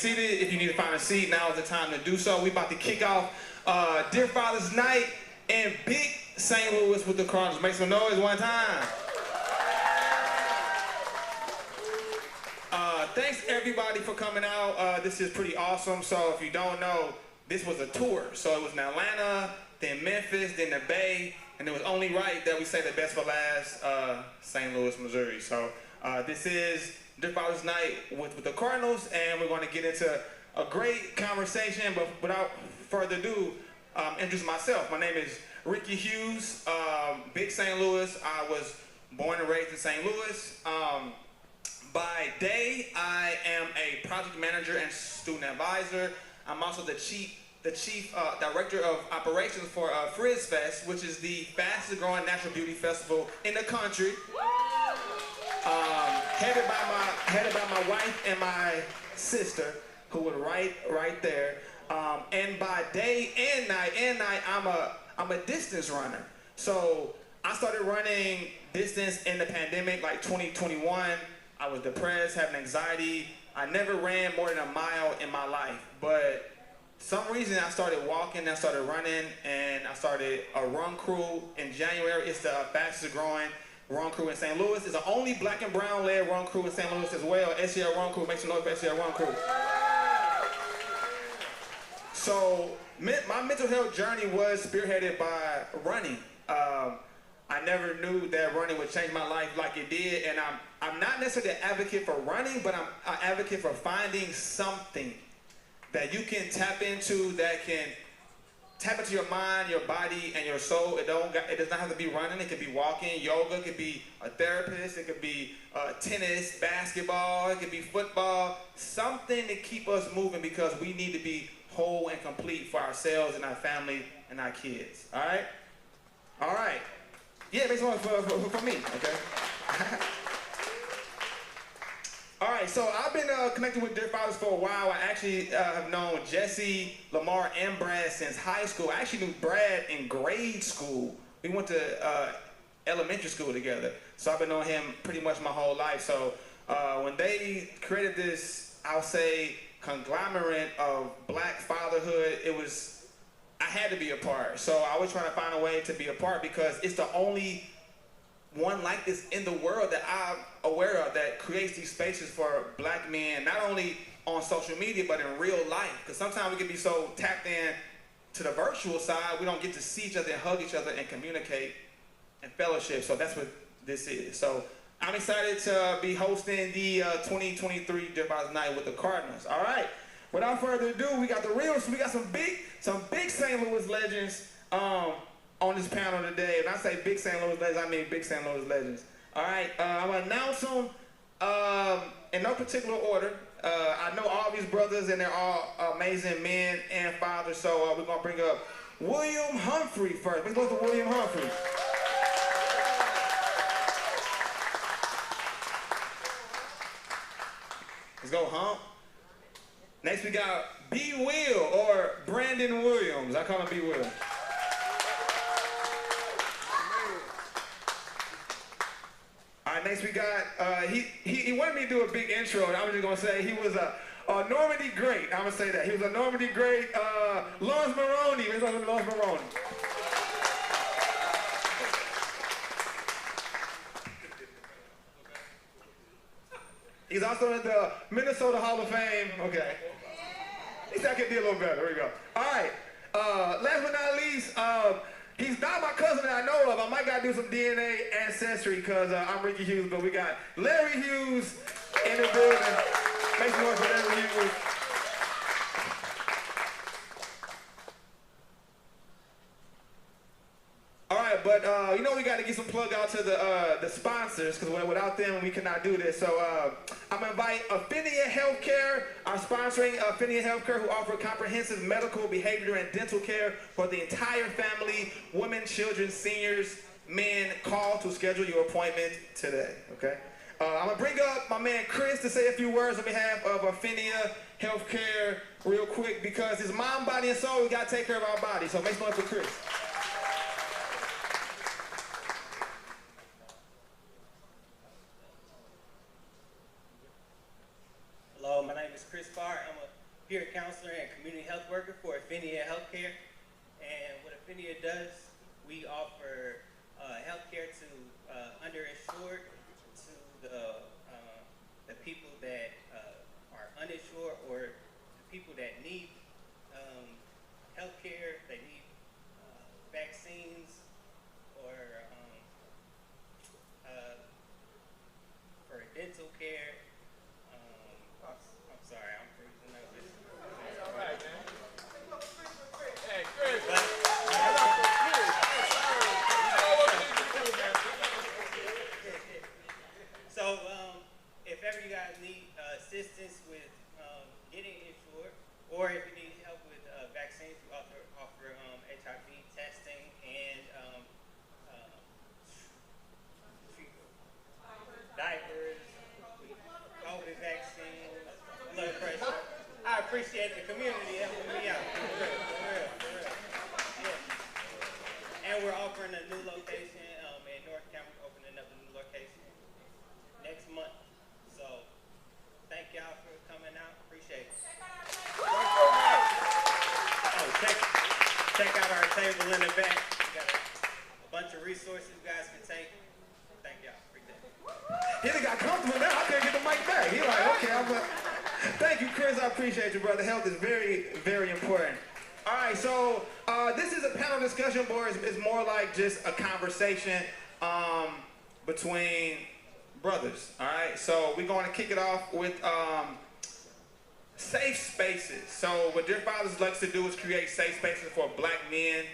seated. If you need to find a seat, now is the time to do so. We about to kick off Dear Father's Night in big St. Louis with the Cardinals. Make some noise one time. Thanks everybody for coming out. This is pretty awesome. So if you don't know, this was a tour. So it was in Atlanta, then Memphis, then the Bay, and it was only right that we say the best for last, St. Louis, Missouri. So this is Dear Father's Night with the Cardinals, and we're going to get into a great conversation. But without further ado, introduce myself. My name is Ricky Hughes, big St. Louis. I was born and raised in St. Louis. By day, I am a project manager and student advisor. I'm also the chief director of operations for Frizz Fest, which is the fastest growing natural beauty festival in the country. Headed by my wife and my sister, who was right there. And by day and night, I'm a distance runner. So I started running distance in the pandemic, like 2021. I was depressed, having anxiety. I never ran more than a mile in my life, but some reason I started walking, I started running, and I started a run crew in January. It's the fastest growing run crew in St. Louis. It's the only black and brown led run crew in St. Louis as well. STL run crew, make some noise for STL run crew. So my mental health journey was spearheaded by running. I never knew that running would change my life like it did, and I'm not necessarily an advocate for running, but I'm an advocate for finding something that you can tap into, that can tap into your mind, your body, and your soul. It does not have to be running. It could be walking, yoga. It could be a therapist. It could be tennis, basketball. It could be football. Something to keep us moving, because we need to be whole and complete for ourselves and our family and our kids. All right? All right. Yeah, make some for me, okay? All right, so I've been connected with Dear Fathers for a while. I actually have known Jesse, Lamar, and Brad since high school. I actually knew Brad in grade school. We went to elementary school together. So I've been knowing him pretty much my whole life. So when they created this, I'll say, conglomerate of black fatherhood, I had to be a part. So I was trying to find a way to be a part, because it's the only one like this in the world that I'm aware of that creates these spaces for black men, not only on social media, but in real life. Because sometimes we can be so tapped in to the virtual side, we don't get to see each other and hug each other and communicate and fellowship. So that's what this is. So I'm excited to be hosting the 2023 Dear Father's Night with the Cardinals. All right. Without further ado, we got we got some big St. Louis legends on this panel today. When I say big St. Louis legends, I mean big St. Louis legends. All right, I'm gonna announce them in no particular order. I know all these brothers, and they're all amazing men and fathers. So we're gonna bring up William Humphrey first. Let's go to William Humphrey. Let's go, Hump. Next we got B. Will, or Brandon Williams. I call him B. Will. All right, next we got, he wanted me to do a big intro, and I'm just gonna say he was a Normandy great. I'm gonna say that. He was a Normandy great, Laurence Maroney. Let's go to Laurence Maroney. He's also in the Minnesota Hall of Fame. Okay. He said I could do a little better. There we go. All right. Last but not least, he's not my cousin that I know of. I might got to do some DNA ancestry, because I'm Ricky Hughes, but we got Larry Hughes in the building. Make some noise for Larry Hughes. All right, but you know we got to get some plug out to the sponsors, because without them we cannot do this. So I'm gonna invite Affinia Healthcare, our sponsoring Affinia Healthcare, who offer comprehensive medical, behavioral, and dental care for the entire family, women, children, seniors, men. Call to schedule your appointment today. Okay. I'm gonna bring up my man Chris to say a few words on behalf of Affinia Healthcare real quick, because it's mind, body, and soul. We gotta take care of our body. So make some noise for Chris. Hello, my name is Chris Farr. I'm a peer counselor and community health worker for Affinia Healthcare. And what Affinia does, we offer healthcare to underinsured, to the people that are uninsured, or the people that need healthcare, they need vaccines, or for dental care. I'm sorry, I'm freezing up. All right, man. Hey, Chris. So, if ever you guys need assistance with getting insured, or if you need help with vaccines, we offer HIV testing and diapers, COVID vaccine, blood pressure. I appreciate the community helping me out. For real. Yeah. And we're offering a new location in North County. We're opening up a new location next month. So thank y'all for coming out. Appreciate it. Oh, check out our table in the back. We got a bunch of resources you guys can take. Thank y'all. Appreciate it. He done got comfortable now. I can't get the mic back. He like, okay, thank you, Chris. I appreciate you, brother. Health is very, very important. All right, so this is a panel discussion board. It's more like just a conversation between brothers. All right, so we're going to kick it off with safe spaces. So what Dear Fathers likes to do is create safe spaces for black men,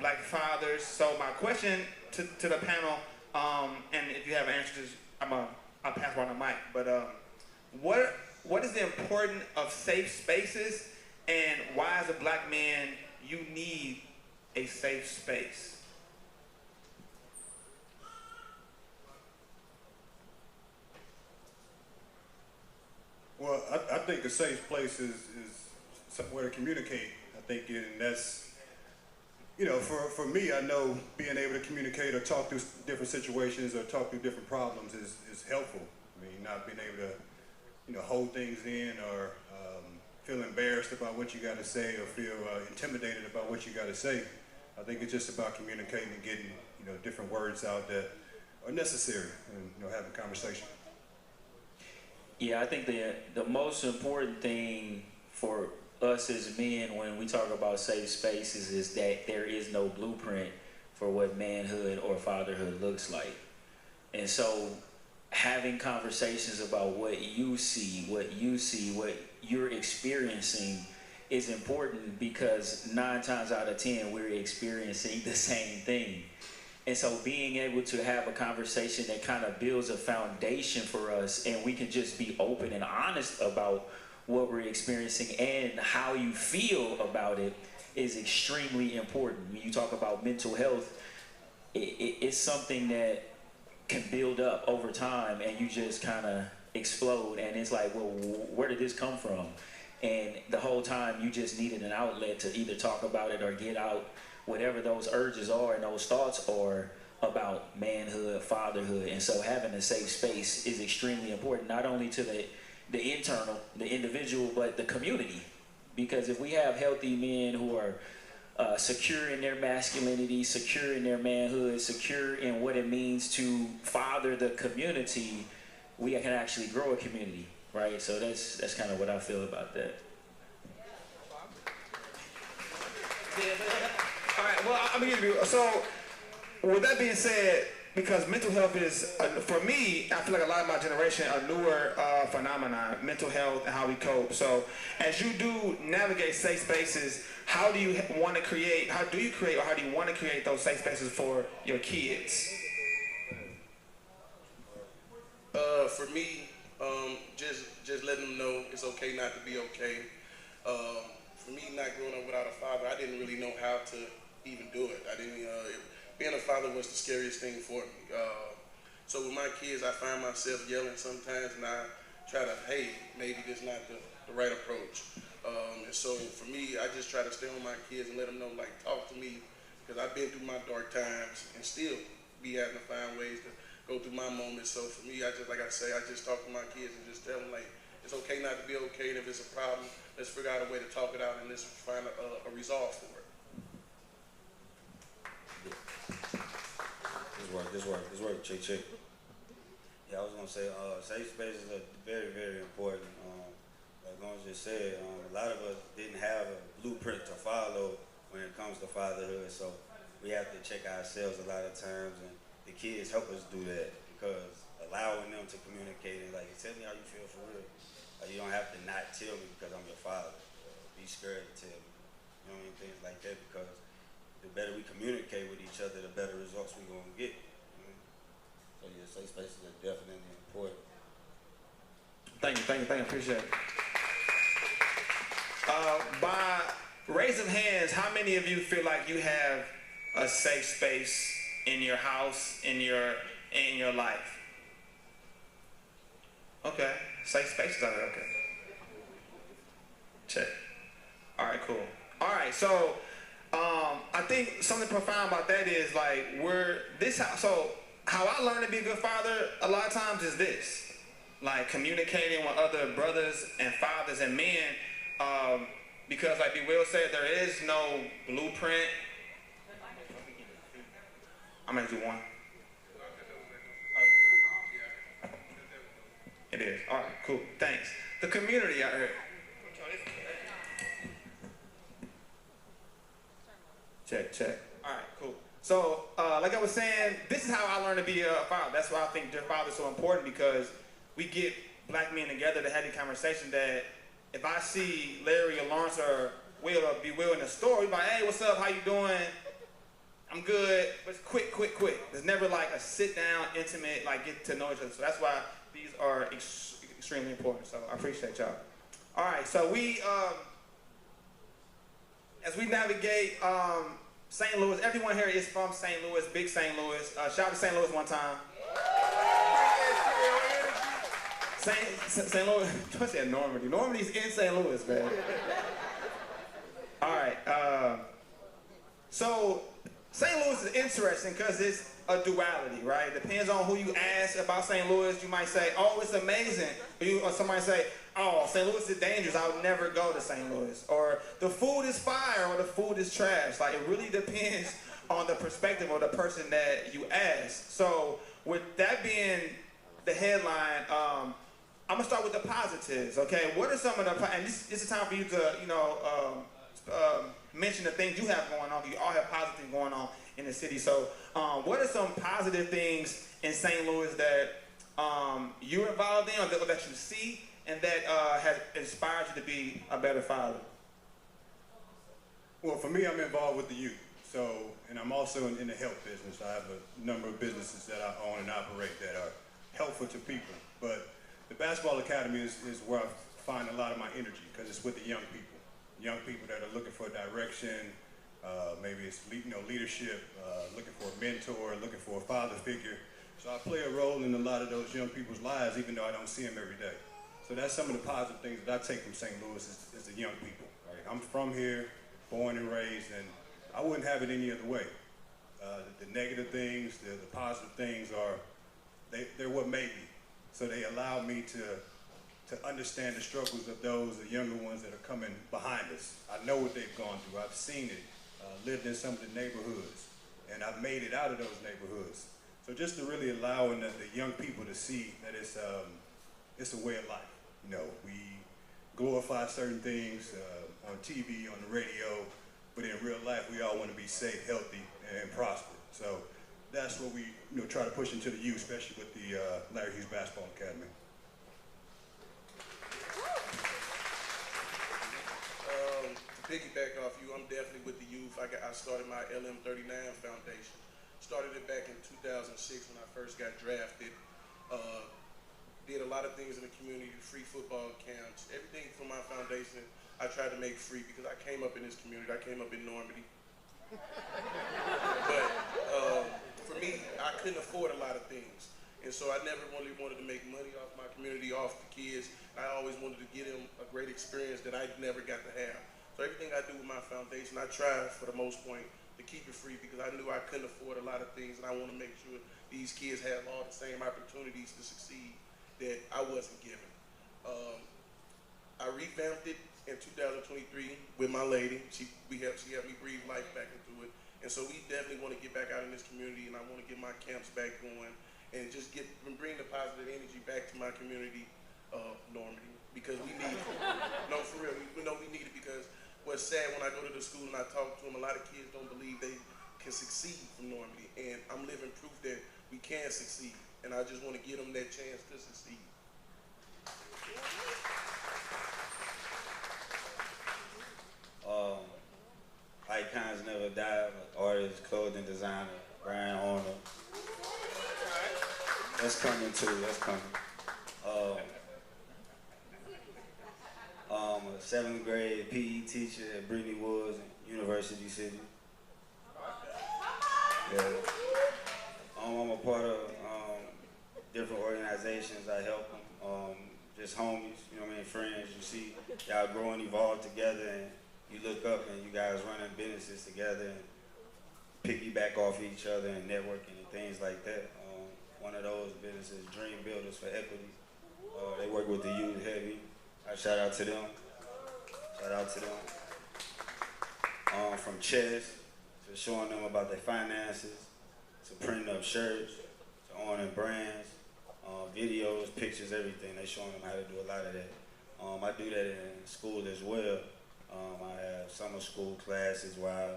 black fathers. So my question to the panel, and if you have answers, I'll pass around the mic. But what is the importance of safe spaces, and why as a black man you need a safe space? Well, I think a safe place is somewhere to communicate. I think, and that's, you know, for me, I know being able to communicate or talk through different situations or talk through different problems is helpful. I mean, not being able to, you know, hold things in or feel embarrassed about what you got to say or feel intimidated about what you got to say. I think it's just about communicating and getting, you know, different words out that are necessary and, you know, having conversation. Yeah, I think the most important thing for us as men when we talk about safe spaces is that there is no blueprint for what manhood or fatherhood looks like. And so having conversations about what you see, what you're experiencing is important, because 9 times out of 10 we're experiencing the same thing. And so being able to have a conversation that kind of builds a foundation for us, and we can just be open and honest about what we're experiencing and how you feel about it, is extremely important. When you talk about mental health, it's something that can build up over time, and you just kind of explode, and it's like, well, where did this come from? And the whole time you just needed an outlet to either talk about it or get out whatever those urges are and those thoughts are about manhood, fatherhood. And so having a safe space is extremely important, not only to the internal, the individual, but the community. Because if we have healthy men who are secure in their masculinity, secure in their manhood, secure in what it means to father the community, we can actually grow a community, right? So that's kind of what I feel about that. All right, well, I'm gonna give you, so with that being said, because mental health is, for me, I feel like a lot of my generation, a newer phenomenon, mental health and how we cope. So as you do navigate safe spaces, how do you want to create, or how do you want to create those safe spaces for your kids? For me, just letting them know it's okay not to be okay. For me, not growing up without a father, I didn't really know how to even do it. Being a father was the scariest thing for me. So with my kids, I find myself yelling sometimes, and I try to, hey, maybe this is not the right approach. And so for me, I just try to stay on my kids and let them know, like, talk to me, because I've been through my dark times and still be having to find ways to go through my moments. So for me, I just, like I say, I just talk to my kids and just tell them, like, It's okay not to be okay, and if it's a problem, let's figure out a way to talk it out and let's find a resolve for it. This work, check. Yeah, I was gonna say, safe spaces are very, very important. Like Laurence just said, a lot of us didn't have a blueprint to follow when it comes to fatherhood, so we have to check ourselves a lot of times, and the kids help us do that, because allowing them to communicate and like, tell me how you feel for real. Like, you don't have to not tell me because I'm your father. Be scared to tell me. You know what I mean? Things like that, because the better we communicate with each other, the better results we're gonna get. You know? So yeah, safe spaces are definitely important. Thank you, appreciate it. By raise of hands, how many of you feel like you have a safe space in your house, in your life? Okay, safe spaces out there, okay. Check. All right, cool. All right, so I think something profound about that is like so how I learned to be a good father a lot of times is this, like communicating with other brothers and fathers and men, because like B. Will said, there is no blueprint. I'm gonna do one. It is. All right, cool. Thanks. The community out here. Check. All right, cool. So, like I was saying, this is how I learned to be a father. That's why I think Dear Father is so important, because we get black men together to have the conversation that if I see Larry or Laurence or Will or B. Will in the store, we be like, hey, what's up? How you doing? I'm good. But it's quick. There's never like a sit down, intimate, like get to know each other. So that's why these are extremely important. So I appreciate y'all. All right, so we, as we navigate St. Louis, everyone here is from St. Louis, big St. Louis. Shout out to St. Louis one time. St. Louis, I said Normandy. Normandy's in St. Louis, man. All right, so St. Louis is interesting because it's a duality, right? Depends on who you ask about St. Louis. You might say, oh, it's amazing. Or somebody say, oh, St. Louis is dangerous. I would never go to St. Louis. Or the food is fire or the food is trash. Like, it really depends on the perspective of the person that you ask. So with that being the headline, I'm going to start with the positives, okay? What are some of the, and this is time for you to, mention the things you have going on. You all have positive going on in the city. So what are some positive things in St. Louis that you're involved in or that you see and that has inspired you to be a better father? Well, for me, I'm involved with the youth. So, and I'm also in the health business. I have a number of businesses that I own and operate that are helpful to people. But the Basketball Academy is where I find a lot of my energy, because it's with the young people. Young people that are looking for direction, maybe it's leadership, looking for a mentor, looking for a father figure. So I play a role in a lot of those young people's lives, even though I don't see them every day. So that's some of the positive things that I take from St. Louis is the young people. Right? I'm from here, born and raised, and I wouldn't have it any other way. The negative things, the positive things they're what made me. So they allow me to understand the struggles of the younger ones that are coming behind us. I know what they've gone through. I've seen it, lived in some of the neighborhoods, and I've made it out of those neighborhoods. So just to really allowing the young people to see that it's a way of life. We glorify certain things on TV, on the radio, but in real life, we all want to be safe, healthy, and prosper. So that's what we try to push into the youth, especially with the Larry Hughes Basketball Academy. To piggyback off you, I'm definitely with the youth. I started my LM39 Foundation. Started it back in 2006 when I first got drafted. Did a lot of things in the community, free football camps, everything from my foundation I tried to make free because I came up in this community. I came up in Normandy. But for me, I couldn't afford a lot of things. And so I never really wanted to make money off my community, off the kids. I always wanted to give them a great experience that I never got to have. So everything I do with my foundation, I try for the most point to keep it free because I knew I couldn't afford a lot of things, and I want to make sure these kids have all the same opportunities to succeed that I wasn't given. I revamped it in 2023 with my lady. She helped me breathe life back into it. And so we definitely want to get back out in this community, and I want to get my camps back going and just bring the positive energy back to my community of Normandy, because we need it. No, for real, we know we need it, because what's sad when I go to the school and I talk to them, a lot of kids don't believe they can succeed from Normandy, and I'm living proof that we can succeed, and I just want to give them that chance to succeed. Eyekons Never Die, artist, clothing designer, Brian Horner. That's coming too, that's coming. A 7th grade PE teacher at Brittany Woods, University City. Yeah. I'm a part of different organizations. I help them, just homies, you know what I mean, friends. You see y'all grow and evolve together, and you look up and you guys running businesses together and piggyback off each other and networking and things like that. One of those businesses, Dream Builders for Equity. They work with the youth heavy. I shout out to them. Shout out to them. From chess to showing them about their finances, to printing up shirts, to owning brands, videos, pictures, everything. They showing them how to do a lot of that. I do that in school as well. I have summer school classes where I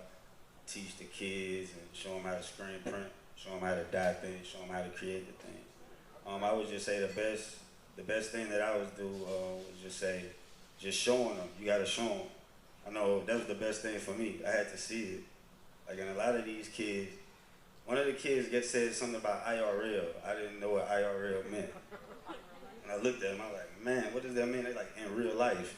teach the kids and show them how to screen print, show them how to dye things, show them how to create the things. I would just say the best thing that I would do was just showing them. You gotta show them. I know that was the best thing for me. I had to see it. Like, in a lot of these kids, one of the kids said something about IRL. I didn't know what IRL meant. And I looked at him, I was like, man, what does that mean? They're like, in real life.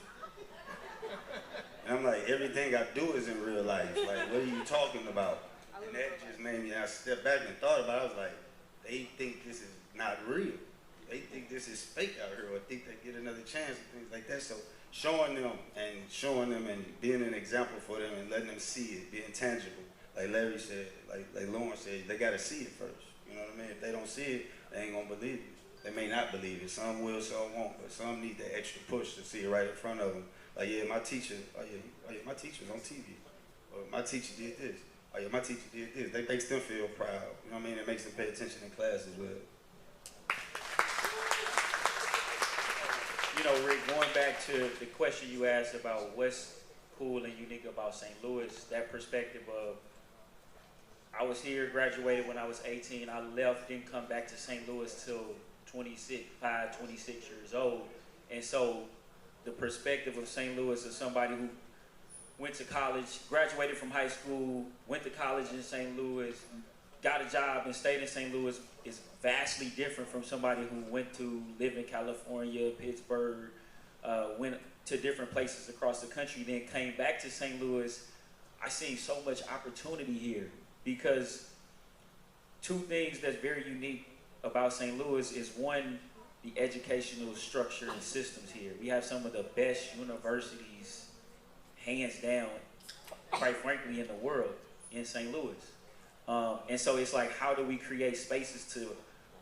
And I'm like, everything I do is in real life. Like, what are you talking about? And that just made me, I stepped back and thought about it. I was like, they think this is not real. They think this is fake out here, or think they get another chance and things like that. So showing them and being an example for them and letting them see it, being tangible. Like Larry said, like Laurence said, they gotta see it first. You know what I mean? If they don't see it, they ain't gonna believe it. They may not believe it. Some will, some won't, but some need that extra push to see it right in front of them. Like, yeah, my teacher, my teacher's on TV. Or my teacher did this. Oh yeah, my teacher did this. That makes them feel proud. You know what I mean? It makes them pay attention in class as well. You know, Rick, going back to the question you asked about what's cool and unique about St. Louis, that perspective of, I was here, graduated when I was 18. I left, didn't come back to St. Louis till 26 years old. And so the perspective of St. Louis as somebody who went to college, graduated from high school, went to college in St. Louis, got a job and stayed in St. Louis is vastly different from somebody who went to live in California, Pittsburgh, went to different places across the country, then came back to St. Louis. I seen so much opportunity here because two things that's very unique about St. Louis is, one, the educational structure and systems here. We have some of the best universities, hands down, quite frankly, in the world in St. Louis. And so it's like, how do we create spaces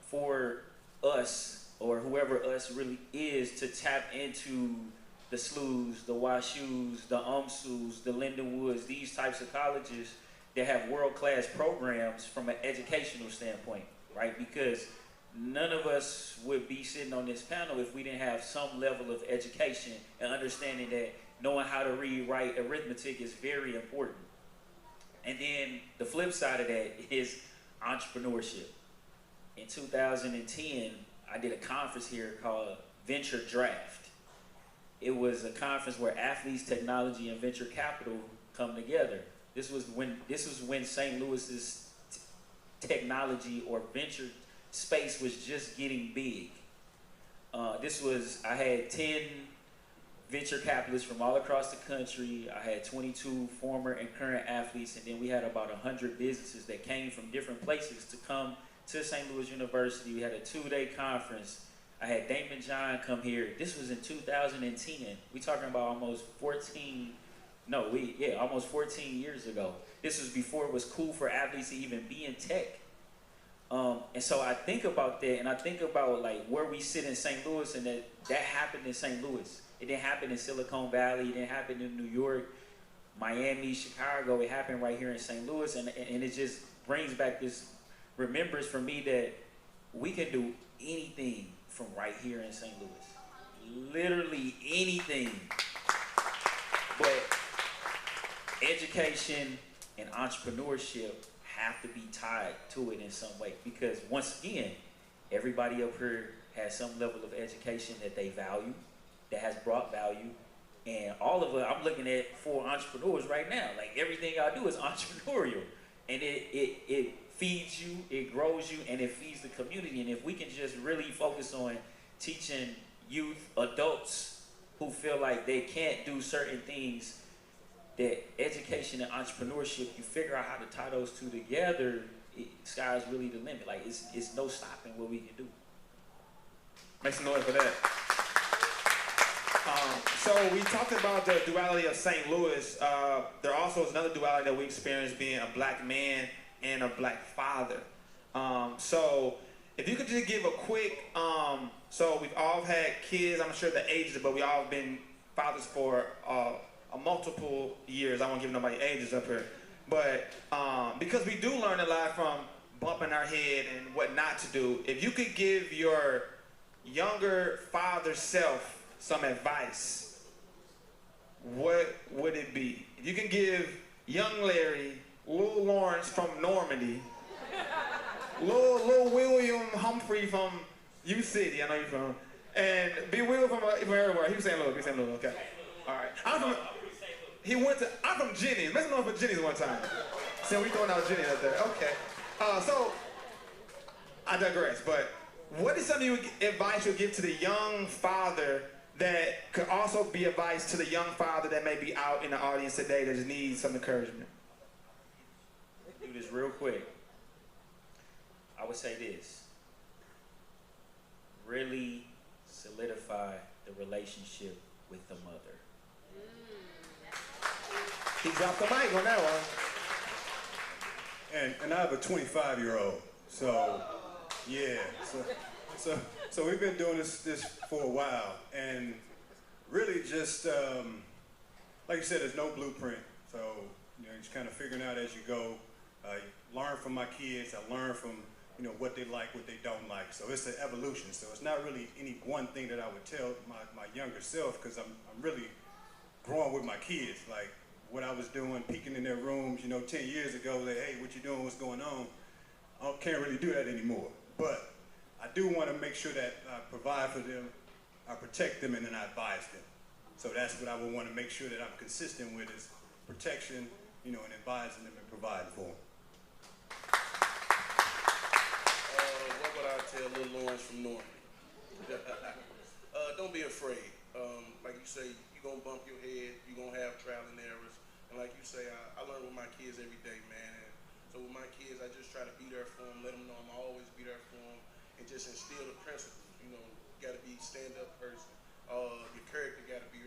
for us, or whoever us really is, to tap into the SLUs, the WashUs, the UMSUs, the Lindenwoods, these types of colleges that have world-class programs from an educational standpoint, right? Because none of us would be sitting on this panel if we didn't have some level of education and understanding that knowing how to read, write, arithmetic is very important. And then the flip side of that is entrepreneurship. In 2010, I did a conference here called Venture Draft. It was a conference where athletes, technology, and venture capital come together. This was when St. Louis's technology or venture space was just getting big. I had 10 venture capitalists from all across the country. I had 22 former and current athletes, and then we had about 100 businesses that came from different places to come to St. Louis University. We had a 2-day conference. I had Damon John come here. This was in 2010. We talking about almost 14 years ago. This was before it was cool for athletes to even be in tech. And so I think about that, and I think about like where we sit in St. Louis, and that happened in St. Louis. It didn't happen in Silicon Valley. It didn't happen in New York, Miami, Chicago. It happened right here in St. Louis, and it just brings back this remembrance for me that we can do anything from right here in St. Louis. Literally anything. But education and entrepreneurship have to be tied to it in some way, because once again, everybody up here has some level of education that they value, that has brought value, and all of us, I'm looking at 4 entrepreneurs right now, like everything y'all do is entrepreneurial, and it feeds you, it grows you, and it feeds the community. And if we can just really focus on teaching youth, adults who feel like they can't do certain things, that education and entrepreneurship, you figure out how to tie those two together, sky's really the limit. Like, it's no stopping what we can do. Make some noise for that. So we talked about the duality of St. Louis. There also is another duality that we experience being a black man and a black father. So if you could just give a quick, so we've all had kids, I'm not sure the ages, but we all have been fathers for multiple years. I won't give nobody ages up here. But because we do learn a lot from bumping our head and what not to do, if you could give your younger father self some advice, what would it be? If you can give young Larry, little Laurence from Normandy, little William Humphrey from U City, I know you're from, and be Will from everywhere. He was saying Louis, okay. All right. I'm from Jenny's. Make some noise for Jenny's one time. So we throwing out Jenny out there. Okay. So I digress, but what is something advice you would give to the young father that could also be advice to the young father that may be out in the audience today that just needs some encouragement? Do this real quick. I would say this. Really solidify the relationship with the mother. He dropped the mic on that one. And I have a 25-year-old, so yeah. So we've been doing this for a while, and really just like you said, there's no blueprint. So you're just kind of figuring out as you go. Learn from my kids. I learn from what they like, what they don't like. So it's an evolution. So it's not really any one thing that I would tell my younger self, because I'm really growing with my kids. Like what I was doing, peeking in their rooms, 10 years ago, like, hey, what you doing, what's going on? I can't really do that anymore. But I do want to make sure that I provide for them, I protect them, and then I advise them. So that's what I would want to make sure that I'm consistent with, is protection, and advising them and providing for them. What would I tell little Laurence from Normandy? Don't be afraid. Like you say, you're going to bump your head, you're going to have trial and errors. And like you say, I learn with my kids every day, man. And so with my kids, I just try to be there for them, let them know I'm always be there for them, and just instill the principles. You got to be stand-up person. Your character got to be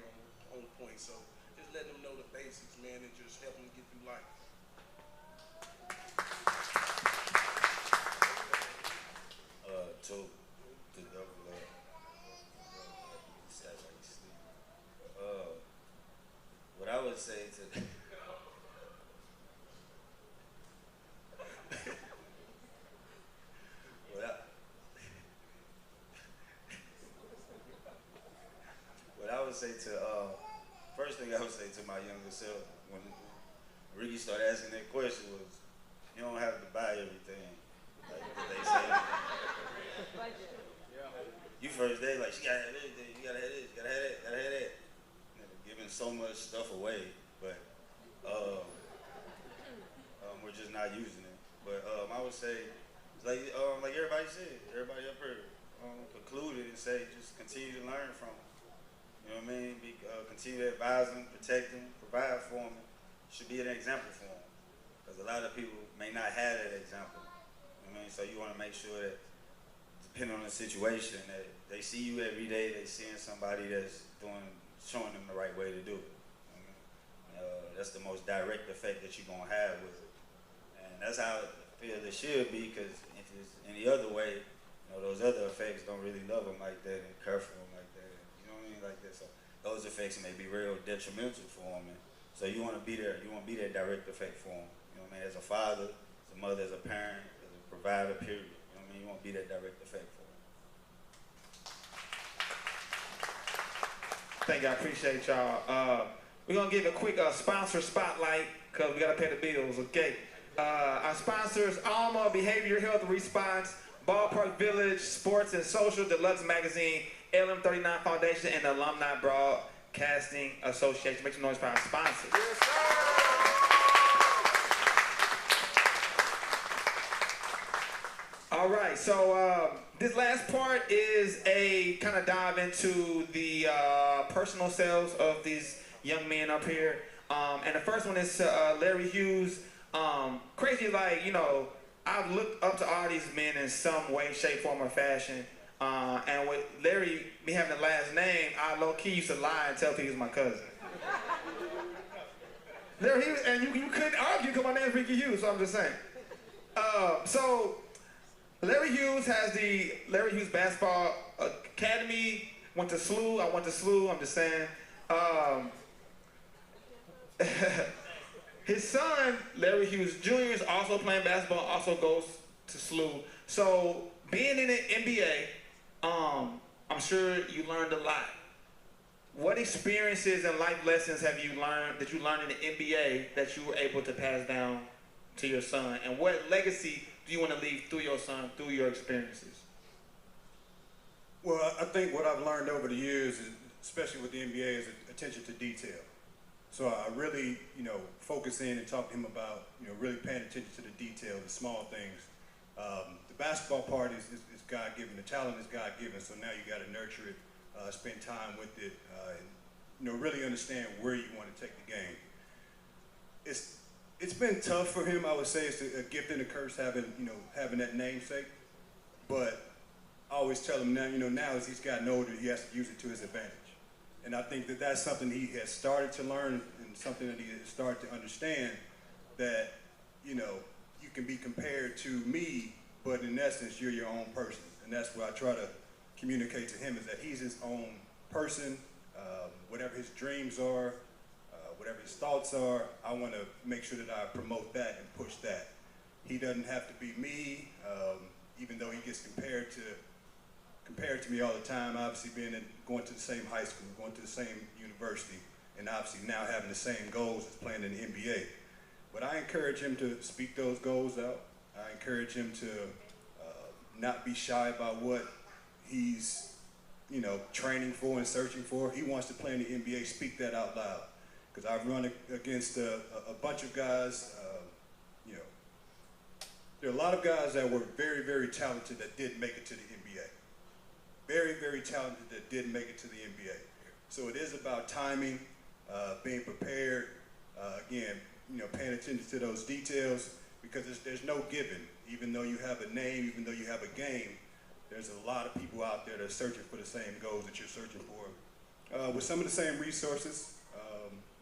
on point. So just let them know the basics, man, and just help them get through life. To double up. What I would say to what I would say to first thing I would say to my younger self when Ricky started asking that question was, you don't have to buy everything like what they say. You first day like, she gotta have everything, you gotta have this, you gotta have that, gotta have that. Giving so much stuff away, but we're just not using it. But I would say, like everybody said, everybody up here concluded and say, just continue to learn from them. You know what I mean? Continue to advise them, protect them, provide for them. Should be an example for them. Because a lot of people may not have that example. You know what I mean? So you want to make sure that, depending on the situation, that they see you every day, they seeing somebody that's showing them the right way to do it. That's the most direct effect that you're gonna have with it. And that's how I feel it should be, because if it's any other way, those other effects don't really love them like that and care for them like that. You know what I mean? Like that. So those effects may be real detrimental for them. And so you want to be there. You want to be that direct effect for them. You know what I mean? As a father, as a mother, as a parent, as a provider, period. You know what I mean? You want to be that direct effect for them. Thank you. I appreciate y'all. We're going to give a quick sponsor spotlight because we got to pay the bills, okay? Our sponsors, Alma Behavioral Health Response, Ballpark Village, Sports and Social, Deluxe Magazine, LM39 Foundation, and the Alumni Broadcasting Association. Make some noise for our sponsors. Yes, all right, so this last part is a kind of dive into the personal selves of these young men up here. And the first one is Larry Hughes. Crazy, like, you know, I've looked up to all these men in some way, shape, form, or fashion. And with Larry, me having the last name, I low-key used to lie and tell people he was my cousin. Larry Hughes, and you couldn't argue because my name's Ricky Hughes, so I'm just saying. So Larry Hughes has the Larry Hughes Basketball Academy, went to SLU, I went to SLU, I'm just saying. His son, Larry Hughes Jr., is also playing basketball, also goes to SLU. So being in the NBA, I'm sure you learned a lot. What experiences and life lessons have you learned that you learned in the NBA that you were able to pass down to your son? And what legacy do you want to leave through your son, through your experiences? Well, I think what I've learned over the years, especially with the NBA, is attention to detail. So I really, you know, focus in and talk to him about, you know, really paying attention to the detail, the small things. The basketball part is God-given. The talent is God-given. So now you got to nurture it, spend time with it, and, you know, really understand where you want to take the game. It's been tough for him. I would say it's a gift and a curse having that namesake. But I always tell him now, you know, now as he's gotten older, he has to use it to his advantage. And I think that that's something he has started to learn and something that he has started to understand, that, you know, you can be compared to me, but in essence, you're your own person. And that's what I try to communicate to him, is that he's his own person. Whatever his dreams are, whatever his thoughts are, I want to make sure that I promote that and push that. He doesn't have to be me, even though he gets compared to me all the time, obviously going to the same high school, going to the same university, and obviously now having the same goals as playing in the NBA. But I encourage him to speak those goals out. I encourage him to not be shy about what he's, you know, training for and searching for. He wants to play in the NBA, speak that out loud. Because I've run against a bunch of guys, you know, there are a lot of guys that were very, very talented that didn't make it to the NBA. Very, very talented that didn't make it to the NBA. So it is about timing, being prepared, again, you know, paying attention to those details, because there's no given. Even though you have a name, even though you have a game, there's a lot of people out there that are searching for the same goals that you're searching for, with some of the same resources,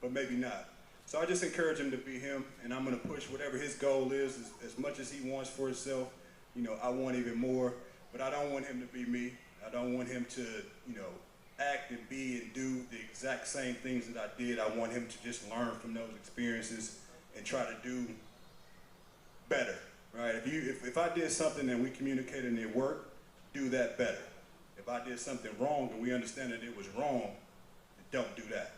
but maybe not. So I just encourage him to be him, and I'm going to push whatever his goal is as much as he wants for himself. You know, I want even more, but I don't want him to be me. I don't want him to, you know, act and be and do the exact same things that I did. I want him to just learn from those experiences and try to do better, right? If I did something and we communicated and it worked, do that better. If I did something wrong and we understand that it was wrong, don't do that.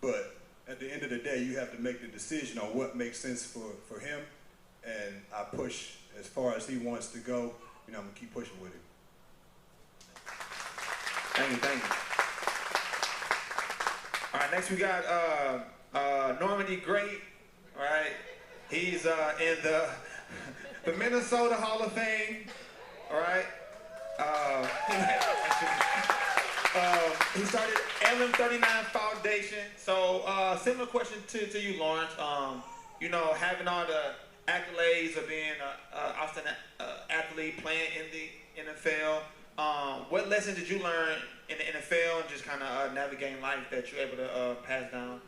But at the end of the day, you have to make the decision on what makes sense for him, and I push as far as he wants to go. You know, I'm gonna keep pushing with him. Thank you. All right, next we got Normandy Great. All right, he's in the Minnesota Hall of Fame. All right. He started LM39 Foundation. So similar question to you, Laurence. You know, having all the accolades of being an outstanding athlete, playing in the NFL. What lessons did you learn in the NFL and just kind of navigating life that you're able to pass down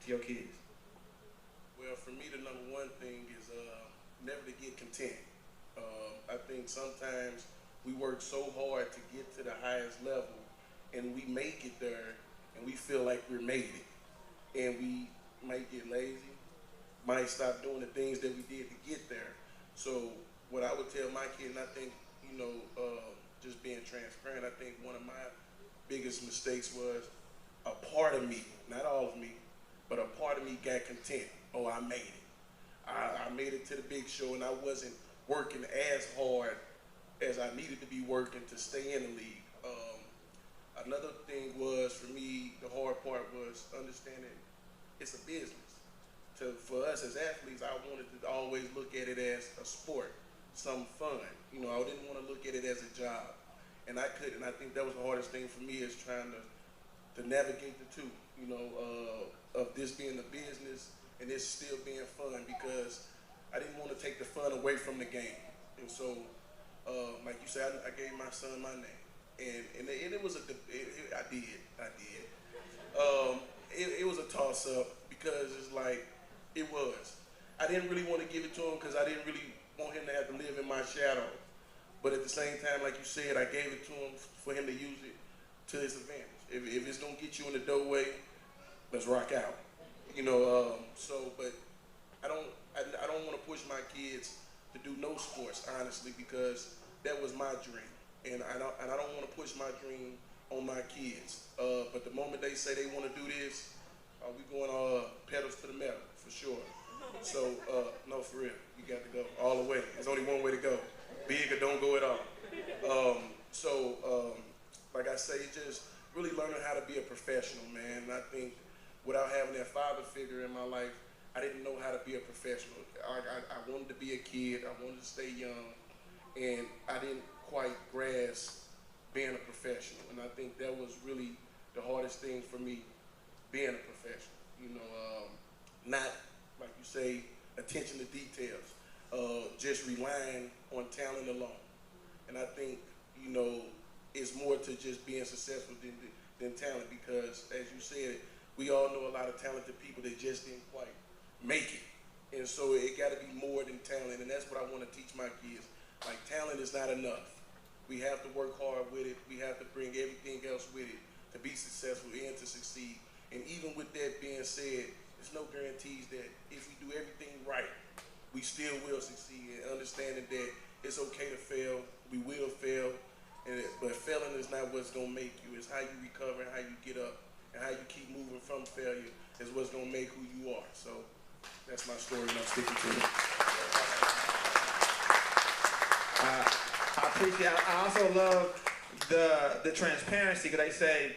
to your kids? Well, for me, the number one thing is never to get content. I think sometimes we work so hard to get to the highest level, and we make it there, and we feel like we're made it. And we might get lazy, might stop doing the things that we did to get there. So what I would tell my kids, and I think, you know, just being transparent, I think one of my biggest mistakes was a part of me, not all of me, but a part of me got content. Oh, I made it. I made it to the big show, and I wasn't working as hard as I needed to be working to stay in the league. Another thing was, for me, the hard part was understanding it's a business. For us as athletes, I wanted to always look at it as a sport, some fun. You know, I didn't want to look at it as a job. And I couldn't. I think that was the hardest thing for me, is trying to navigate the two, you know, of this being a business and this still being fun, because I didn't want to take the fun away from the game. And so, like you said, I gave my son my name. And it was I did. It was a toss-up, because it's like, it was. I didn't really want to give it to him because I didn't really want him to have to live in my shadow. But at the same time, like you said, I gave it to him for him to use it to his advantage. If it's gonna get you in the doorway, let's rock out. You know, but I don't want to push my kids to do no sports, honestly, because that was my dream. And I don't want to push my dream on my kids. But the moment they say they want to do this, we going pedals to the metal, for sure. So, no, for real, you got to go all the way. There's only one way to go. Big or don't go at all. Like I say, just really learning how to be a professional, man. And I think without having that father figure in my life, I didn't know how to be a professional. I wanted to be a kid. I wanted to stay young. And I didn't quite grasp being a professional. And I think that was really the hardest thing for me, being a professional. You know, not, like you say, attention to details, just relying on talent alone. And I think, you know, it's more to just being successful than talent, because, as you said, we all know a lot of talented people that just didn't quite make it. And so it got to be more than talent, and that's what I want to teach my kids. Like, talent is not enough. We have to work hard with it. We have to bring everything else with it to be successful and to succeed. And even with that being said, there's no guarantees that if we do everything right, we still will succeed. And understanding that it's okay to fail, we will fail, but failing is not what's gonna make you. It's how you recover and how you get up and how you keep moving from failure is what's gonna make who you are. So that's my story, and I'm sticking to it. I appreciate it. I also love the transparency, because they say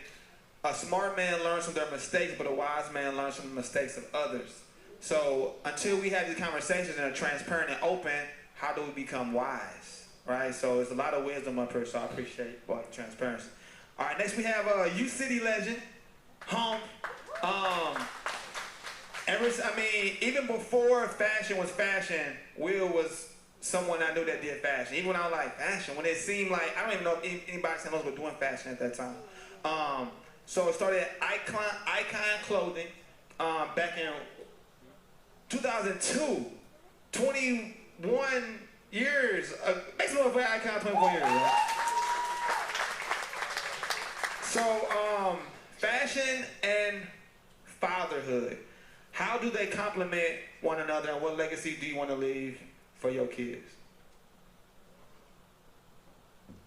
a smart man learns from their mistakes, but a wise man learns from the mistakes of others. So until we have these conversations and are transparent and open, how do we become wise, right? So there's a lot of wisdom up here, so I appreciate the transparency. All right, next we have U City legend, Hump. Even before fashion was fashion, Will was someone I knew that did fashion. Even when I was like fashion, when it seemed like, I don't even know if anybody else was doing fashion at that time. So it started at Eyekons Clothing back in 2002. 21 years. Makes me look for Eyekons 24 years, right? So fashion and fatherhood, how do they complement one another, and what legacy do you want to leave for your kids?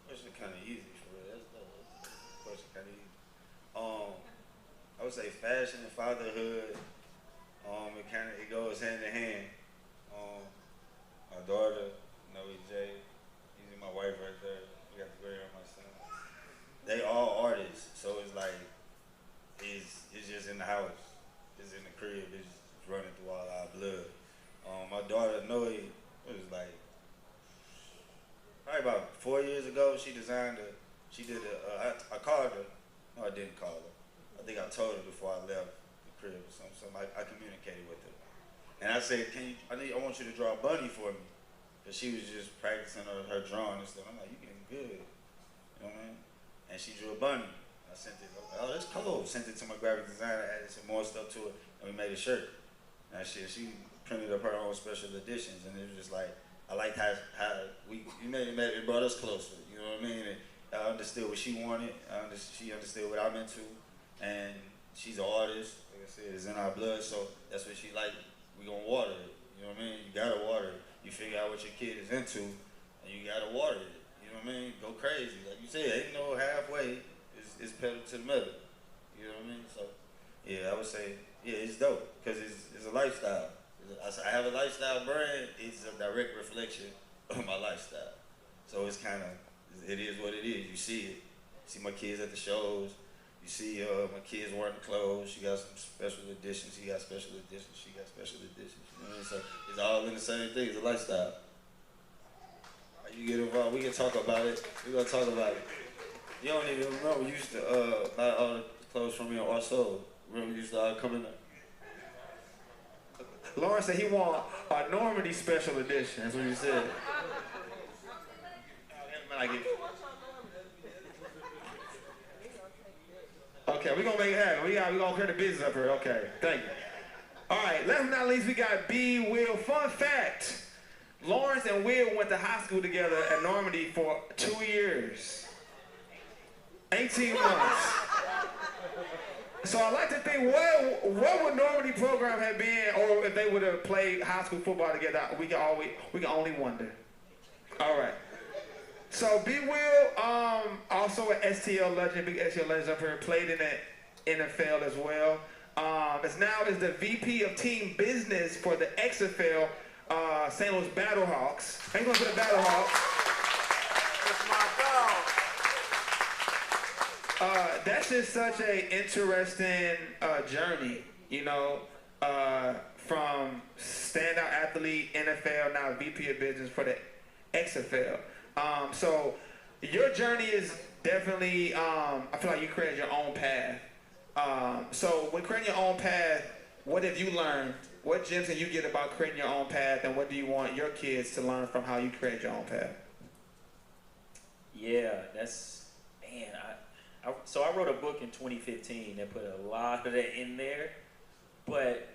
Question kind of easy for real. That's question kind of easy. I would say fashion and fatherhood. It goes hand in hand. My daughter, Jay, she's my wife right there. We got the gray hair on my son. They all artists, so it's like it's just in the house, it's in the crib, it's just running through all our blood. My daughter Noe, it was like probably about 4 years ago. She I called her. No, I didn't call her. I think I told her before I left the crib or something. I communicated with her, and I said, I want you to draw a bunny for me, because she was just practicing her drawing and stuff. I'm like, you getting good, you know what I mean? And she drew a bunny. I sent it. Oh, that's cool. Sent it to my graphic designer, added some more stuff to it, and we made a shirt. Now she printed up her own special editions, and it was just like, I liked how it brought us closer. You know what I mean? And I understood what she wanted. She understood what I'm into, and she's an artist. Like I said, it's in our blood, so that's what she like. We gonna water it. You know what I mean? You gotta water it. You figure out what your kid is into, and you gotta water it. You know what I mean? Go crazy. Like you said, ain't no halfway. It's pedal to the metal. You know what I mean? So, yeah, I would say, yeah, it's dope because it's a lifestyle. I have a lifestyle brand. It's a direct reflection of my lifestyle. So it's kind of, it is what it is. You see it. You see my kids at the shows. You see my kids wearing the clothes. She got some special editions. He got special editions. She got special editions. You know what I mean? So it's all in the same thing. It's a lifestyle. You get involved. We can talk about it. We're going to talk about it. You don't even remember. We used to buy all the clothes from me on our soul. Remember, we used to come in there. Laurence said he want a Normandy special edition. That's what he said. Okay, we're gonna make it happen. We're gonna clear the business up here. Okay, thank you. All right, last but not least, we got B. Will. Fun fact, Laurence and Will went to high school together at Normandy for 2 years. 18 months. So I like to think, what would Normandy program have been, or if they would have played high school football together? We can only wonder. All right. So B. Will, also an STL legend, big STL legend up here, played in the NFL as well. Is the VP of Team Business for the XFL St. Louis Battlehawks. How you going to the Battlehawks? That's my dog. That's just such an interesting journey, you know, from standout athlete, NFL, now VP of Business for the XFL. So your journey is definitely, I feel like you created your own path. So when creating your own path, what have you learned? What gems can you get about creating your own path, and what do you want your kids to learn from how you create your own path? Yeah, so I wrote a book in 2015 that put a lot of that in there. But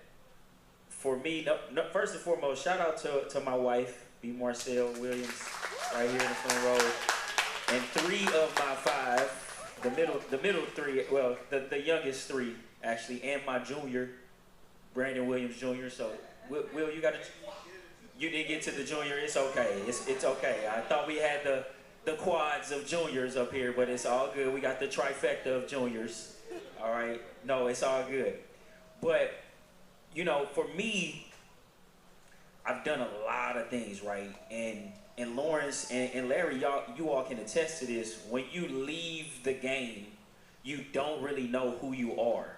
for me, first and foremost, shout out to my wife, B. Marcel Williams, right here in the front row. And 3 of my 5, the middle 3, well, the youngest 3, actually, and my junior, Brandon Williams Jr. So, Will, you didn't get to the junior. It's okay. It's okay. I thought we had the quads of juniors up here, but it's all good. We got the trifecta of juniors. All right. No, it's all good. But, you know, for me, I've done a lot of things, right? And Laurence and Larry, you all can attest to this. When you leave the game, you don't really know who you are.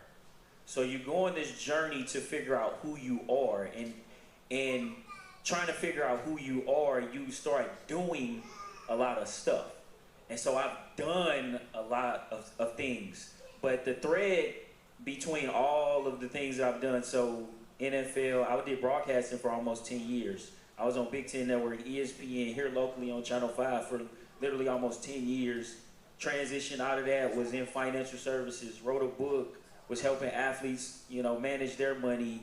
So you go on this journey to figure out who you are, and trying to figure out who you are, you start doing a lot of stuff. And so I've done a lot of things. But the thread between all of the things that I've done, so NFL, I did broadcasting for almost 10 years. I was on Big Ten Network, ESPN, here locally on Channel 5 for literally almost 10 years. Transition out of that, was in financial services, wrote a book, was helping athletes, you know, manage their money,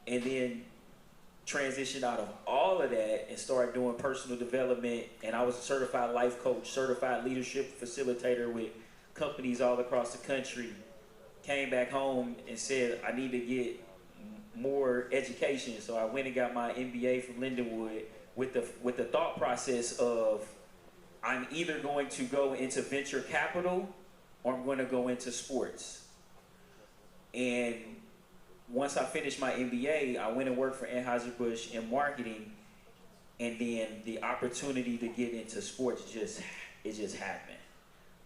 and then transitioned out of all of that and started doing personal development. And I was a certified life coach, certified leadership facilitator with companies all across the country. Came back home and said, I need to get more education. So I went and got my MBA from Lindenwood with the thought process of, I'm either going to go into venture capital or I'm going to go into sports. And once I finished my MBA, I went and worked for Anheuser-Busch in marketing, and then the opportunity to get into sports just happened.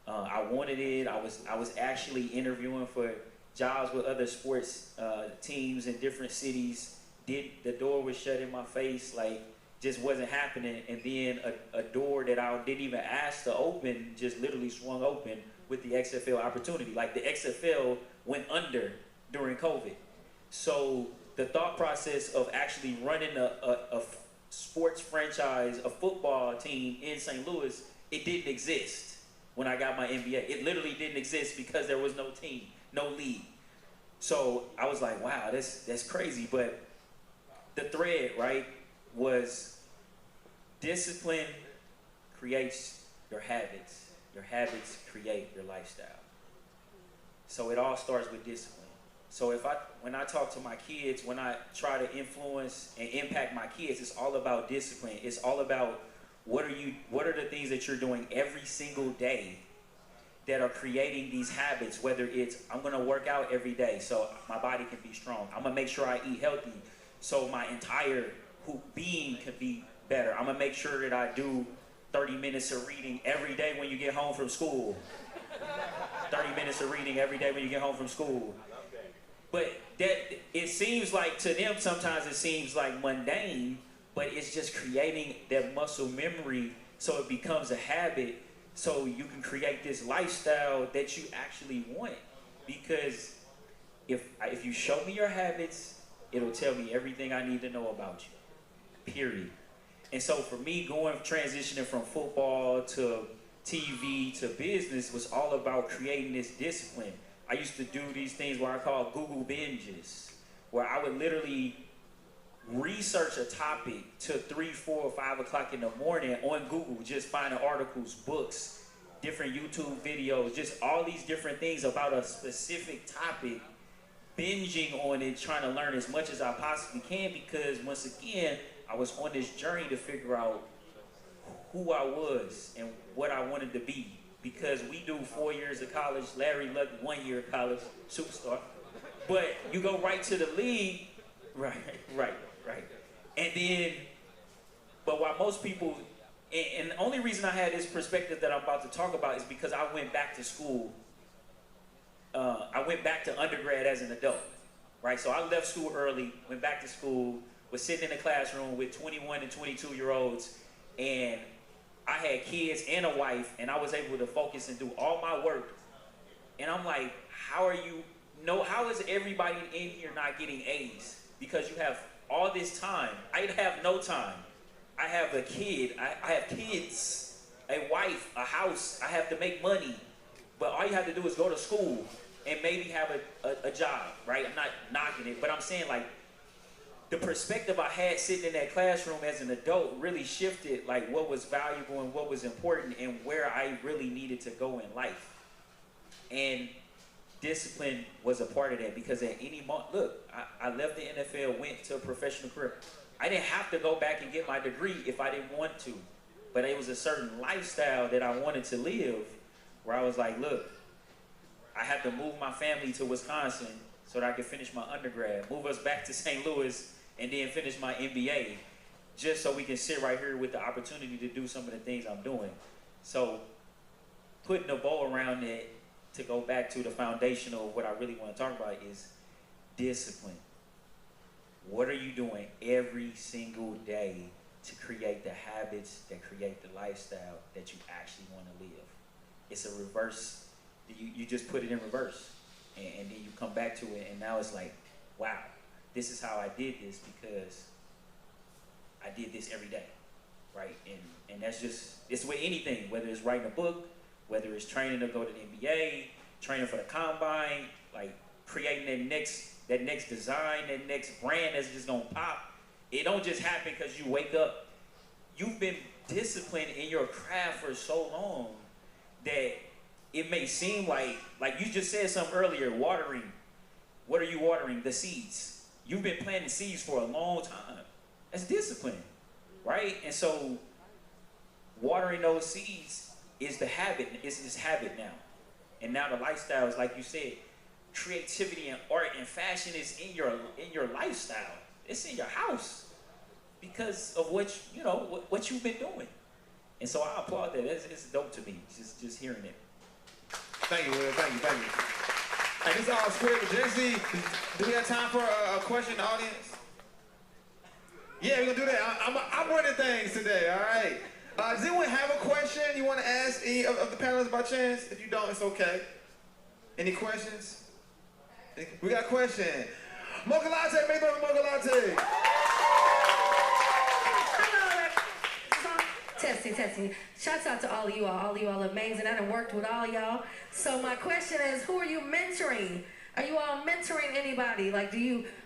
I wanted it. I was actually interviewing for jobs with other sports teams in different cities. The door was shut in my face, like just wasn't happening. And then a door that I didn't even ask to open just literally swung open with the XFL opportunity. Like the XFL went under during COVID. So the thought process of actually running a sports franchise, a football team in St. Louis, it didn't exist when I got my MBA. It literally didn't exist because there was no team, no league. So I was like, wow, that's crazy. But the thread, right, was discipline creates your habits. Your habits create your lifestyle. So it all starts with discipline. So when I talk to my kids, when I try to influence and impact my kids, it's all about discipline. It's all about what are the things that you're doing every single day that are creating these habits, whether it's I'm gonna work out every day so my body can be strong. I'm gonna make sure I eat healthy so my entire being can be better. I'm gonna make sure that I do 30 minutes of reading every day when you get home from school. 30 minutes of reading every day when you get home from school. But it seems like to them sometimes it seems like mundane, but it's just creating that muscle memory so it becomes a habit so you can create this lifestyle that you actually want. Because if you show me your habits, it'll tell me everything I need to know about you, period. And so for me, transitioning from football to TV to business was all about creating this discipline. I used to do these things where I call Google binges, where I would literally research a topic to 3, 4, or 5 o'clock in the morning on Google, just finding articles, books, different YouTube videos, just all these different things about a specific topic, binging on it, trying to learn as much as I possibly can, because once again, I was on this journey to figure out who I was and what I wanted to be. Because we do 4 years of college, Larry Lucky 1 year of college, superstar. But you go right to the league, right. And then, but while most people, and the only reason I had this perspective that I'm about to talk about is because I went back to school. I went back to undergrad as an adult, right? So I left school early, went back to school, was sitting in the classroom with 21 and 22-year-olds, and I had kids and a wife, and I was able to focus and do all my work. And I'm like, how is everybody in here not getting A's? Because you have all this time. I have no time. I have a kid, I have kids, a wife, a house, I have to make money. But all you have to do is go to school and maybe have a job, right? I'm not knocking it, but I'm saying like, the perspective I had sitting in that classroom as an adult really shifted like what was valuable and what was important and where I really needed to go in life. And discipline was a part of that, because at any moment, look, I left the NFL, went to a professional career. I didn't have to go back and get my degree if I didn't want to, but it was a certain lifestyle that I wanted to live where I was like, look, I have to move my family to Wisconsin so that I could finish my undergrad, move us back to St. Louis, and then finish my MBA, just so we can sit right here with the opportunity to do some of the things I'm doing. So putting a bow around it to go back to the foundational of what I really want to talk about is discipline. What are you doing every single day to create the habits that create the lifestyle that you actually want to live? It's a reverse. You just put it in reverse, and then you come back to it, and now it's like, wow. This is how I did this because I did this every day, right? And that's just, it's with anything, whether it's writing a book, whether it's training to go to the NBA, training for the combine, like creating that next design, that next brand that's just gonna pop. It don't just happen because you wake up. You've been disciplined in your craft for so long that it may seem like you just said something earlier, watering. What are you watering? The seeds. You've been planting seeds for a long time. That's discipline, right? And so watering those seeds is the habit. It's this habit now. And now the lifestyle is, like you said, creativity and art and fashion is in your lifestyle. It's in your house because of what you've been doing. And so I applaud that. It's dope to me, just hearing it. Thank you, Will. Thank you. Hey, this is all scripted. Jesse, do we have time for a question in the audience? Yeah, we're gonna do that. I'm running things today, all right? Does anyone have a question you want to ask any of the panelists by chance? If you don't, it's okay. Any questions? We got a question. Mocha latte, make them a mocha latte. Testing. Shouts out to all of you all. All of you all are amazing. I done worked with all y'all. So my question is, who are you mentoring? Are you all mentoring anybody? Like,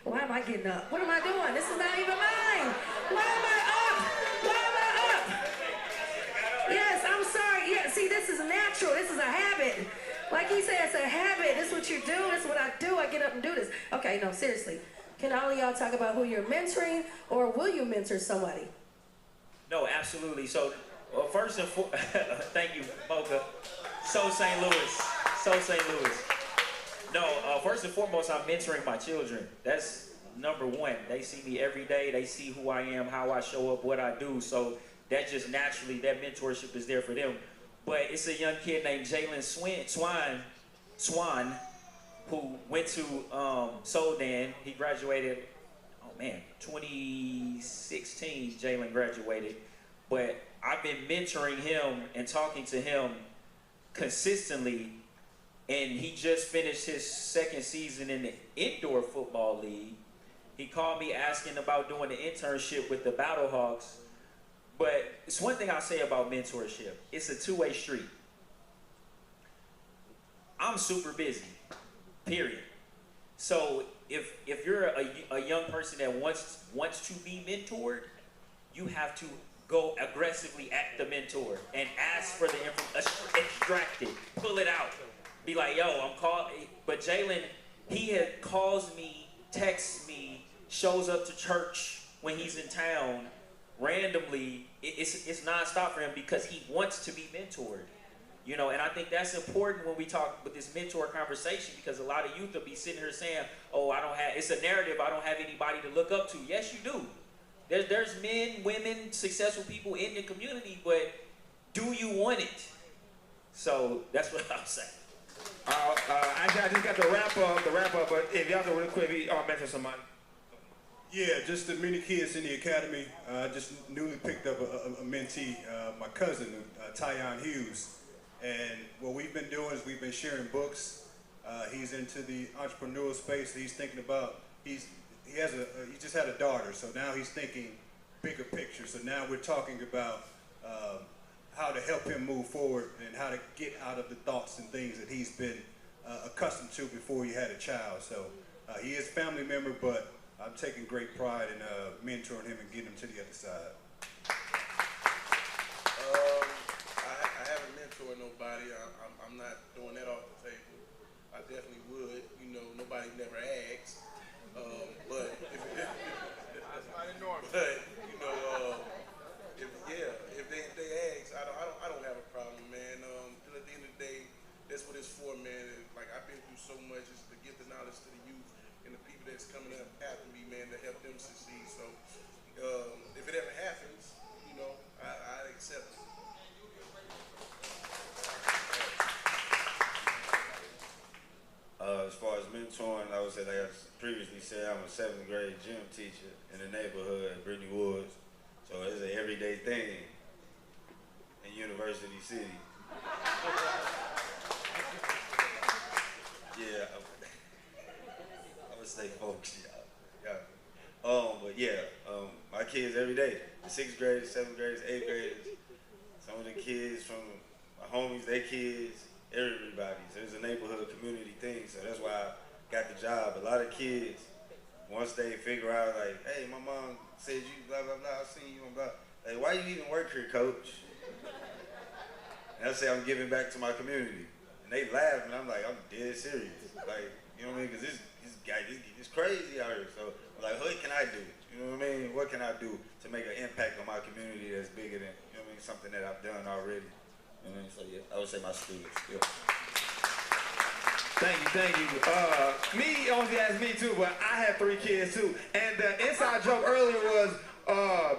why am I getting up? What am I doing? This is not even mine. Why am I up? Yes, I'm sorry. Yeah, see, this is natural. This is a habit. Like he said, it's a habit. This is what you do. This is what I do. I get up and do this. Okay, no, seriously. Can all of y'all talk about who you're mentoring, or will you mentor somebody? No, absolutely. So, first and foremost, thank you, Mocha. So St. Louis. No, first and foremost, I'm mentoring my children. That's number one. They see me every day. They see who I am, how I show up, what I do. So that just naturally, that mentorship is there for them. But it's a young kid named Jalen Swan, who went to Soldan. He graduated, 2016, Jalen graduated. But I've been mentoring him and talking to him consistently, and he just finished his second season in the indoor football league. He called me asking about doing the internship with the Battlehawks. But it's one thing I'll say about mentorship. It's a two-way street. I'm super busy, period. So if you're a young person that wants to be mentored, you have to go aggressively at the mentor and ask for the extract it, pull it out. Be like, yo, I'm called. But Jalen, he had calls me, texts me, shows up to church when he's in town randomly. It's nonstop for him because he wants to be mentored. You know, and I think that's important when we talk with this mentor conversation, because a lot of youth will be sitting here saying, oh, it's a narrative, I don't have anybody to look up to. Yes, you do. There's men, women, successful people in the community, but do you want it? So that's what I'm saying. Actually, I just got the wrap up, but if y'all can really quickly mention somebody. Yeah, just the many kids in the academy. I just newly picked up a mentee, my cousin, Larry Hughes. And what we've been doing is we've been sharing books. He's into the entrepreneurial space. He's thinking about, he just had a daughter, so now he's thinking bigger picture. So now we're talking about how to help him move forward and how to get out of the thoughts and things that he's been accustomed to before he had a child. So he is a family member, but I'm taking great pride in mentoring him and getting him to the other side. I haven't mentored nobody. I'm not throwing that off the table. I definitely would. You know, nobody never asks. But That's not enormous. But you know, if they ask, I don't have a problem, man. At the end of the day, that's what it's for, man. Like, I've been through so much just to give the knowledge to the youth and the people that's coming up after me, man, to help them succeed. So if it ever happens, you know, I accept it. As far as mentoring, I would say, like I previously said, I'm a 7th grade gym teacher in the neighborhood at Brittany Woods. So it's an everyday thing in University City. Yeah, I'm gonna stay focused, y'all. But yeah, my kids every day, the 6th graders, 7th graders, 8th graders, some of the kids from my homies, their kids, everybody. So it's a neighborhood community thing, so that's why I got the job. A lot of kids, once they figure out, like, hey, my mom said you blah, blah, blah, I seen you and blah. Like, why you even work here, coach? And I say I'm giving back to my community. And they laugh, and I'm like, I'm dead serious. Like, you know what I mean? Because this guy, it's crazy out here. So I'm like, what can I do? You know what I mean? What can I do to make an impact on my community that's bigger than, you know what I mean, something that I've done already? You know what I mean? So yeah, I would say my students. Yeah. Thank you. Me, only asked me too, but I have 3 kids too. And the inside joke earlier was,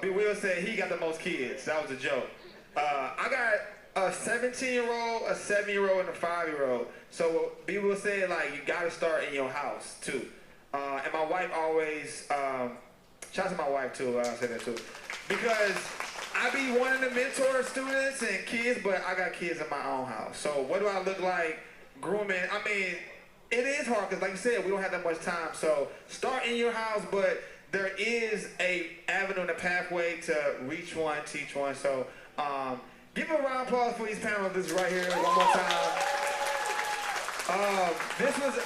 B. Will said he got the most kids. That was a joke. I got a 17-year-old, a 7-year-old, and a 5-year-old. So B. Will said, like, you gotta start in your house too. And my wife always, shout out to my wife too, I say that too. Because I be wanting to mentor students and kids, but I got kids in my own house. So what do I look like grooming? I mean, it is hard because, like you said, we don't have that much time. So start in your house, but there is a avenue and a pathway to reach one, teach one. So give a round of applause for these panelists right here one more time. This was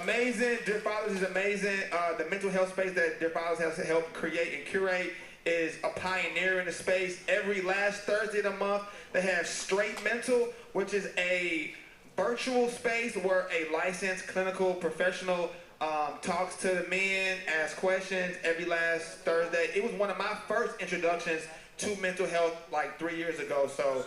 amazing. Dear Fathers is amazing. The mental health space that Dear Fathers has helped create and curate is a pioneer in the space. Every last Thursday of the month, they have Straight Mental, which is a virtual space where a licensed clinical professional talks to the men, asks questions every last Thursday. It was one of my first introductions to mental health like 3 years ago. So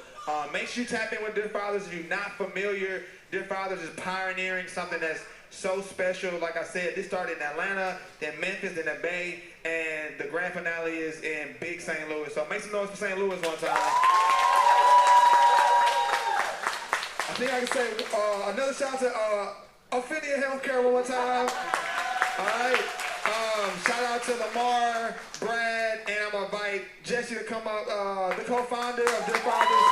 make sure you tap in with Dear Fathers. If you're not familiar, Dear Fathers is pioneering something that's so special. Like I said, this started in Atlanta, then Memphis, then the Bay, and the grand finale is in Big St. Louis. So make some noise for St. Louis one time. I think I can say another shout out to Affinia Healthcare one more time. All right. Shout out to Lamar, Brad, and I'm going to invite Jesse to come up, the co-founder of Dear Fathers.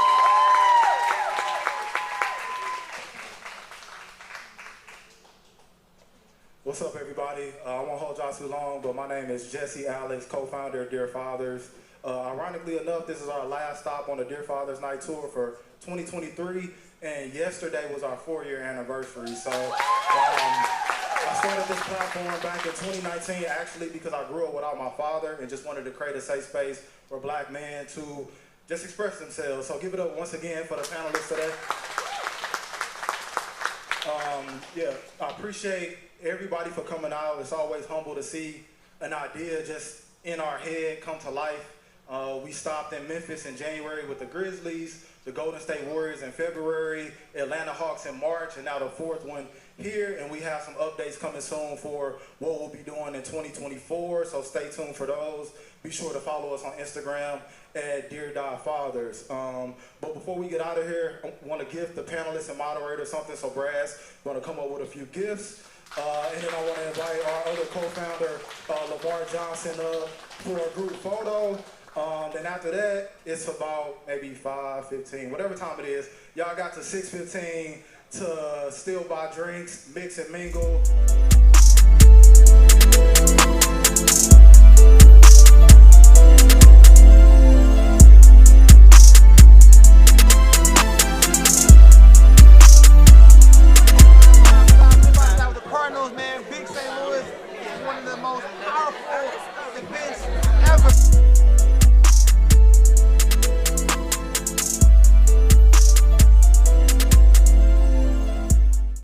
What's up, everybody? I won't hold y'all too long, but my name is Jesse Alex, co-founder of Dear Fathers. Ironically enough, this is our last stop on the Dear Fathers Night Tour for 2023, and yesterday was our 4-year anniversary. So I started this platform back in 2019, actually, because I grew up without my father and just wanted to create a safe space for black men to just express themselves. So give it up once again for the panelists today. Yeah, I appreciate everybody for coming out. It's always humble to see an idea just in our head come to life. We stopped in Memphis in January with the Grizzlies, the Golden State Warriors in February, Atlanta Hawks in March, and now the 4th one here. And we have some updates coming soon for what we'll be doing in 2024, so stay tuned for those. Be sure to follow us on Instagram at Dear Fathers. But before we get out of here, I want to gift the panelists and moderators something, so Brad's going to come up with a few gifts. And then I want to invite our other co-founder, LeVar Johnson, for a group photo. Then after that, it's about maybe 5:15, whatever time it is. Y'all got to 6:15 to still buy drinks, mix and mingle.